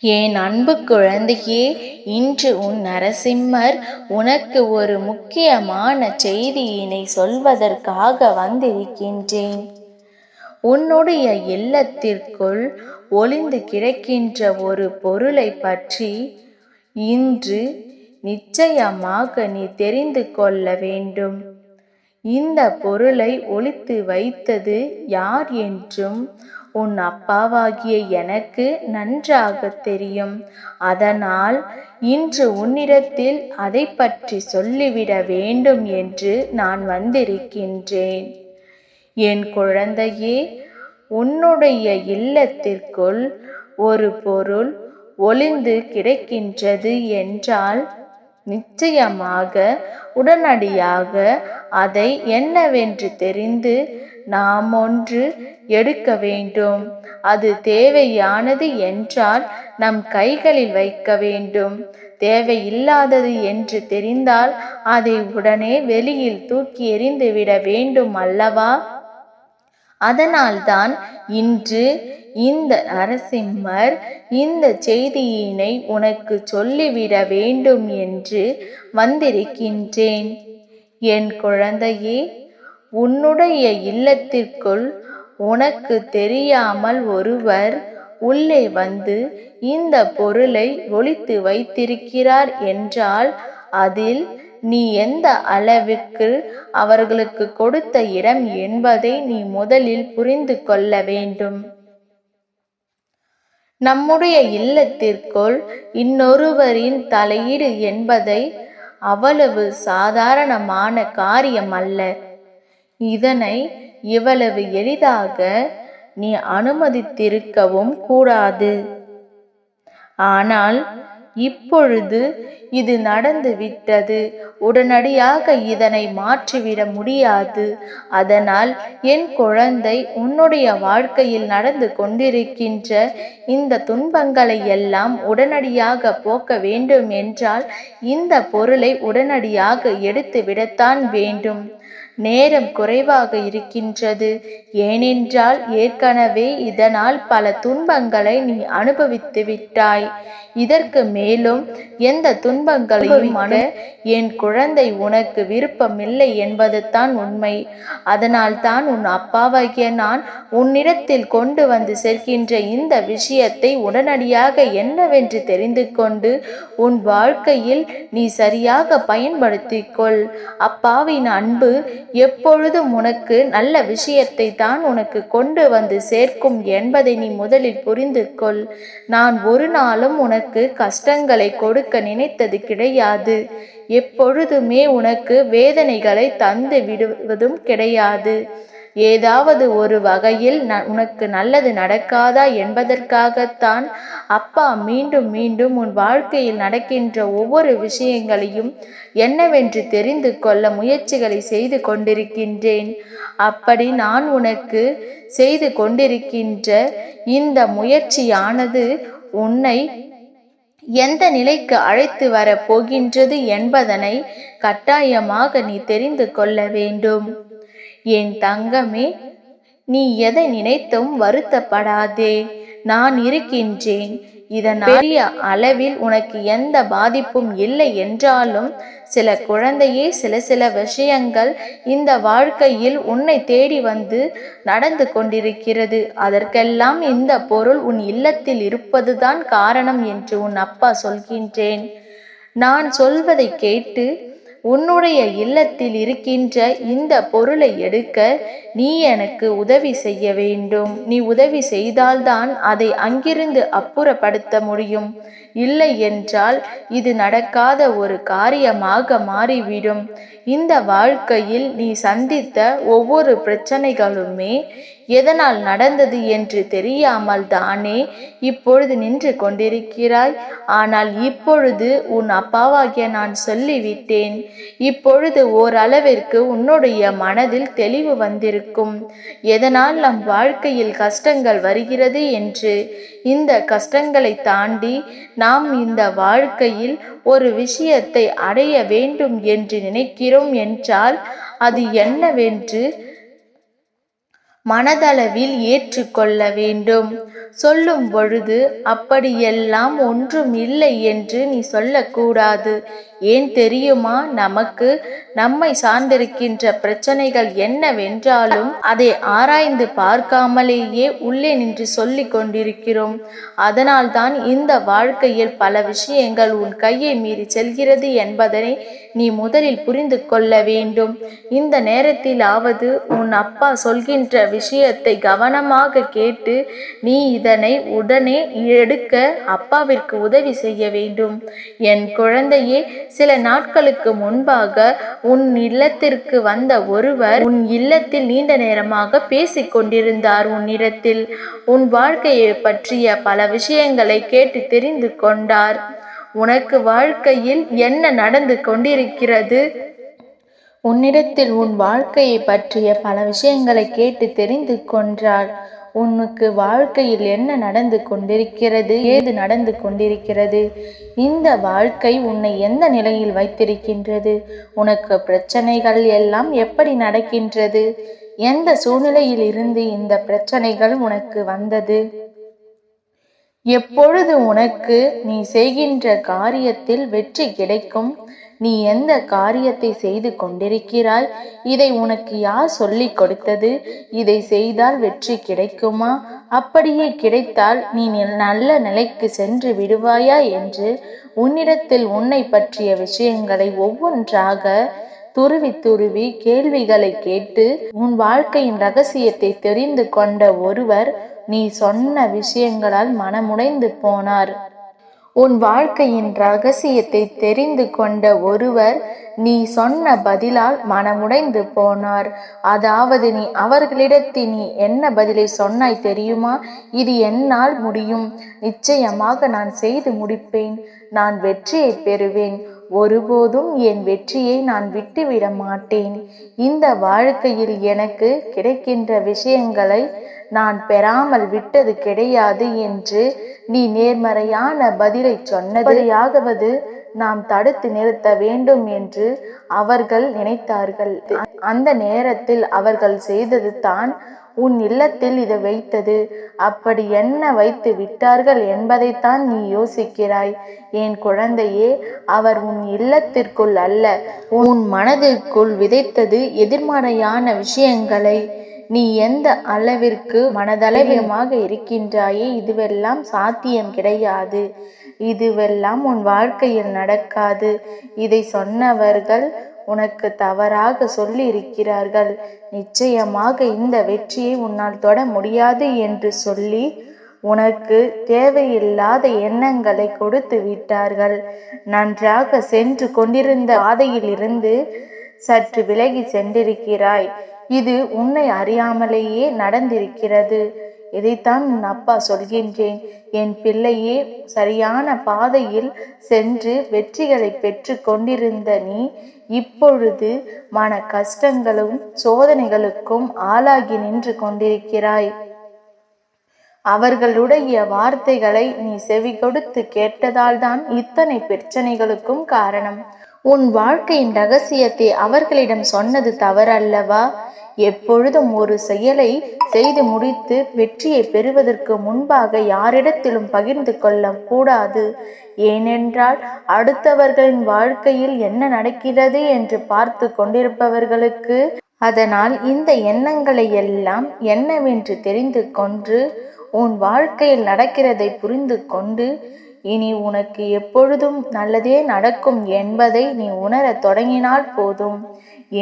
என் அன்பு குழந்தையே, இன்று உன் நரசிம்மர் உனக்கு ஒரு முக்கியமான செய்தியினை சொல்வதற்காக வந்திருக்கின்றேன். உன்னுடைய இல்லத்திற்குள் ஒளிந்து கிடக்கின்ற ஒரு பொருளை பற்றி இன்று நிச்சயமாக நீ தெரிந்து கொள்ள வேண்டும். இந்த பொருளை ஒளித்து வைத்தது யார் என்றும் உன் அப்பாவாகிய எனக்கு நன்றாக தெரியும். அதனால் இன்று உன்னிடத்தில் அதை பற்றி சொல்லிவிட வேண்டும் என்று நான் வந்திருக்கின்றேன். என் குழந்தையே, உன்னுடைய இல்லத்திற்குள் ஒரு பொருள் ஒளிந்து கிடக்கின்றது என்றால் நிச்சயமாக உடனடியாக அதை என்னவென்று தெரிந்து நாம் ஒன்று எடுக்க வேண்டும். அது தேவையானது என்றால் நம் கைகளில் வைக்க வேண்டும். தேவையில்லாதது என்று தெரிந்தால் அதை உடனே வெளியில் தூக்கி எறிந்து விட வேண்டும் அல்லவா? அதனால்தான் இன்று இந்த நரசிம்மர் இந்த செய்தியினை உனக்கு சொல்லிவிட வேண்டும் என்று வந்திருக்கின்றேன். என் குழந்தையே, உன்னுடைய இல்லத்திற்குள் உனக்கு தெரியாமல் ஒருவர் உள்ளே வந்து இந்த பொருளை ஒளித்து வைத்திருக்கிறார் என்றால் அதில் நீ எந்த அளவிற்கு அவர்களுக்கு கொடுத்த இடம் என்பதை நீ முதலில் புரிந்து கொள்ள வேண்டும். நம்முடைய இல்லத்திற்குள் இன்னொருவரின் தலையீடு என்பதை அவ்வளவு சாதாரணமான காரியம் அல்ல. இதனை இவ்வளவு எளிதாக நீ அனுமதித்திருக்கவும் கூடாது. ஆனால் இப்பொழுது இது நடந்து விட்டது. உடனடியாக இதனை மாற்றிவிட முடியாது. அதனால் என் குழந்தை, உன்னுடைய வாழ்க்கையில் நடந்து கொண்டிருக்கின்ற இந்த துன்பங்களை எல்லாம் உடனடியாக போக்க வேண்டும் என்றால் இந்த பொருளை உடனடியாக எடுத்து விடத்தான் வேண்டும். நேரம் குறைவாக இருக்கின்றது. ஏனென்றால் ஏற்கனவே இதனால் பல துன்பங்களை நீ அனுபவித்து விட்டாய். இதற்கு மேலும் எந்த துன்பங்களையும் என் குழந்தை உனக்கு விருப்பமில்லை என்பதுதான் உண்மை. அதனால் தான் உன் அப்பாவாகிய நான் உன்னிடத்தில் கொண்டு வந்து சேர்க்கின்ற இந்த விஷயத்தை உடனடியாக என்னவென்று தெரிந்து கொண்டு உன் வாழ்க்கையில் நீ சரியாக பயன்படுத்திக் கொள். அப்பாவின் அன்பு எப்பொழுதும் உனக்கு நல்ல விஷயத்தை தான் உனக்கு கொண்டு வந்து சேர்க்கும் என்பதை நீ முதலில் புரிந்து கொள். நான் ஒரு நாளும் உனக்கு கஷ்டங்களை கொடுக்க நினைத்தது கிடையாது. எப்பொழுதுமே உனக்கு வேதனைகளை தந்து விடுவதும் கிடையாது. ஏதாவது ஒரு வகையில் உனக்கு நல்லது நடக்காதா என்பதற்காகத்தான் அப்பா மீண்டும் மீண்டும் உன் வாழ்க்கையில் நடக்கின்ற ஒவ்வொரு விஷயங்களையும் என்னவென்று தெரிந்து கொள்ள முயற்சிகளை செய்து கொண்டிருக்கின்றேன். அப்படி நான் உனக்கு செய்து கொண்டிருக்கின்ற இந்த முயற்சியானது உன்னை எந்த நிலைக்கு அழைத்து வர போகின்றது என்பதனை கட்டாயமாக நீ தெரிந்து கொள்ள வேண்டும். என் தங்கமே, நீ எதை நினைத்தும் வருத்தப்படாதே. நான் இருக்கின்றேன். இதனால் பெரிய அளவில் உனக்கு எந்த பாதிப்பும் இல்லை என்றாலும் சில குழந்தையே, சில விஷயங்கள் இந்த வாழ்க்கையில் உன்னை தேடி வந்து நடந்து கொண்டிருக்கிறது. அதற்கெல்லாம் இந்த பொருள் உன் இல்லத்தில் இருப்பதுதான் காரணம் என்று உன் அப்பா சொல்கின்றேன். நான் சொல்வதை கேட்டு உன்னுடைய இல்லத்தில் இருக்கின்ற இந்த பொருளை எடுக்க நீ எனக்கு உதவி செய்ய வேண்டும். நீ உதவி செய்தால்தான் அதை அங்கிருந்து அப்புறப்படுத்த முடியும். இல்லை என்றால் இது நடக்காத ஒரு காரியமாக மாறிவிடும். இந்த வாழ்க்கையில் நீ சந்தித்த ஒவ்வொரு பிரச்சனைகளுமே எதனால் நடந்தது என்று தெரியாமல் தானே இப்பொழுது நின்று கொண்டிருக்கிறாய். ஆனால் இப்பொழுது உன் அப்பாவாகிய நான் சொல்லிவிட்டேன். இப்பொழுது ஓரளவிற்கு உன்னுடைய மனதில் தெளிவு வந்திருக்கும். எதனால் நம் வாழ்க்கையில் கஷ்டங்கள் வருகிறது என்று. இந்த கஷ்டங்களை தாண்டி நாம் இந்த வாழ்க்கையில் ஒரு விஷயத்தை அடைய வேண்டும் என்று நினைக்கிறோம் என்றால் அது என்னவென்று மனதளவில் ஏற்றுக்கொள்ள வேண்டும். சொல்லும் பொழுது அப்படியெல்லாம் ஒன்றும் இல்லை என்று நீ சொல்லக்கூடாது. ஏன் தெரியுமா? நமக்கு நம்மை சார்ந்திருக்கின்ற பிரச்சனைகள் என்னவென்றாலும் அதை ஆராய்ந்து பார்க்காமலேயே உள்ளே நின்று சொல்லிக் கொண்டிருக்கிறோம். அதனால்தான் இந்த வாழ்க்கையில் பல விஷயங்கள் உன் கையை மீறி செல்கிறது என்பதனை நீ முதலில் புரிந்து கொள்ள வேண்டும். இந்த நேரத்திலாவது உன் அப்பா சொல்கின்ற விஷயத்தை கவனமாக கேட்டு நீ இதனை உடனே எடுக்க அப்பாவிற்கு உதவி செய்ய வேண்டும். என் குழந்தையே, சில நாட்களுக்கு முன்பாக உன் இல்லத்திற்கு வந்த ஒருவர் உன் இல்லத்தில் நீண்ட நேரமாக பேசிக் கொண்டிருந்தார். உன்னிடத்தில் உன் வாழ்க்கையை பற்றிய பல விஷயங்களை கேட்டு தெரிந்து கொண்டார். உனக்கு வாழ்க்கையில் என்ன நடந்து கொண்டிருக்கிறது? உன்னிடத்தில் உன் வாழ்க்கையை பற்றிய பல விஷயங்களை கேட்டு தெரிந்து கொண்டார். உனக்கு வாழ்க்கையில் என்ன நடந்து கொண்டிருக்கிறது, ஏது நடந்து கொண்டிருக்கிறது, இந்த வாழ்க்கை உன்னை எந்த நிலையில் வைத்திருக்கின்றது, உனக்கு பிரச்சனைகள் எல்லாம் எப்படி நடக்கின்றது, எந்த சூழ்நிலையில் இருந்து இந்த பிரச்சனைகள் உனக்கு வந்தது, எப்பொழுது உனக்கு நீ செய்கின்ற காரியத்தில் வெற்றி கிடைக்கும், நீ எந்த காரியத்தை செய்து கொண்டிருக்கிறாய், இதை உனக்கு யார் சொல்லிக் கொடுத்தது, இதை செய்தால் வெற்றி கிடைக்குமா, அப்படியே கிடைத்தால் நீ நல்ல நிலைக்கு சென்று விடுவாயா என்று உன்னிடத்தில் உன்னை பற்றிய விஷயங்களை ஒவ்வொன்றாக துருவி துருவி கேள்விகளை கேட்டு உன் வாழ்க்கையின் ரகசியத்தை தெரிந்து கொண்ட ஒருவர் நீ சொன்ன விஷயங்களால் மனமுடைந்து போனார். உன் வாழ்க்கையின் ரகசியத்தை தெரிந்து கொண்ட ஒருவர் நீ சொன்ன பதிலால் மனமுடைந்து போனார். அதாவது நீ அவர்களிடத்தில் நீ என்ன பதிலை சொன்னாய் தெரியுமா? இது என்னால் முடியும், நிச்சயமாக நான் செய்து முடிப்பேன், நான் வெற்றியை பெறுவேன், ஒருபோதும் என் வெற்றியை நான் விட்டுவிட மாட்டேன், இந்த வாழ்க்கையில் எனக்கு கிடைக்கின்ற விஷயங்களை நான் பெறாமல் விட்டது கிடையாது என்று நீ நேர்மறையான பதிலை சொன்னதையாவது நாம் தடுத்து நிறுத்த வேண்டும் என்று அவர்கள் நினைத்தார்கள். அந்த நேரத்தில் அவர்கள் செய்தது தான் உன் இல்லத்தில் இதை வைத்தது. அப்படி என்ன வைத்து விட்டார்கள் என்பதைத்தான் நீ யோசிக்கிறாய். என் குழந்தையே, அவர் உன் இல்லத்திற்குள் அல்ல, உன் மனதிற்குள் விதைத்தது எதிர்மறையான விஷயங்களை. நீ எந்த அளவிற்கு மனதளவியமாக இருக்கின்றாயே, இதுவெல்லாம் சாத்தியம் கிடையாது, இதுவெல்லாம் உன் வாழ்க்கையில் நடக்காது, இதை சொன்னவர்கள் உனக்கு தவறாக சொல்லி இருக்கிறார்கள், நிச்சயமாக இந்த வெற்றியை உன்னால் தொட முடியாது என்று சொல்லி உனக்கு தேவையில்லாத எண்ணங்களை கொடுத்து விட்டார்கள். நன்றாக சென்று கொண்டிருந்த பாதையிலிருந்து சற்று விலகி சென்றிருக்கிறாய். இது உன்னை அறியாமலேயே நடந்திருக்கிறது. இதைத்தான் உன் அப்பா சொல்கின்றேன். என் பிள்ளையே, சரியான பாதையில் சென்று வெற்றிகளை பெற்று கொண்டிருந்த நீ இப்பொழுது மன கஷ்டங்களும் சோதனைகளுக்கும் ஆளாகி நின்று கொண்டிருக்கிறாய். அவர்களுடைய வார்த்தைகளை நீ செவி கொடுத்து கேட்டதால் தான் இத்தனை பிரச்சனைகளுக்கும் காரணம். உன் வாழ்க்கையின் ரகசியத்தை அவர்களிடம் சொன்னது தவறல்லவா? எப்பொழுதும் ஒரு செயலை செய்து முடித்து வெற்றியை பெறுவதற்கு முன்பாக யாரிடத்திலும் பகிர்ந்து கொள்ள கூடாது. ஏனென்றால் அடுத்தவர்களின் வாழ்க்கையில் என்ன நடக்கிறது என்று பார்த்து கொண்டிருப்பவர்களுக்கு அதனால் இந்த எண்ணங்களை எல்லாம் என்னவென்று தெரிந்து கொண்டு உன் வாழ்க்கையில் நடக்கிறதை புரிந்து கொண்டு இனி உனக்கு எப்பொழுதும் நல்லதே நடக்கும் என்பதை நீ உணரத் தொடங்கினால் போதும்.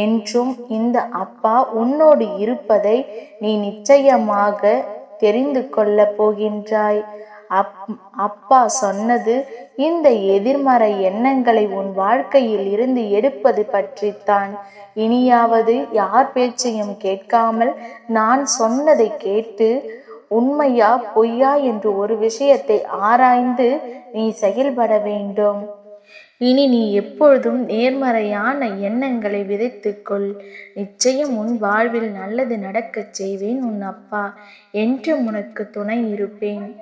என்றும் இந்த அப்பா உன்னோடு இருப்பதை நீ நிச்சயமாக தெரிந்து கொள்ள போகின்றாய். அப்பா சொன்னது இந்த எதிர்மறை எண்ணங்களை உன் வாழ்க்கையில் இருந்து எடுப்பது பற்றித்தான். இனியாவது யார் பேச்சையும் கேட்காமல் நான் சொன்னதை கேட்டு உண்மையா பொய்யா என்று ஒரு விஷயத்தை ஆராய்ந்து நீ செயல்பட வேண்டும். இனி நீ எப்பொழுதும் நேர்மறையான எண்ணங்களை விதைத்துக்கொள். நிச்சயம் உன் வாழ்வில் நல்லது நடக்கச் செய்வேன். உன் அப்பா என்றும் உனக்கு துணை இருப்பேன்.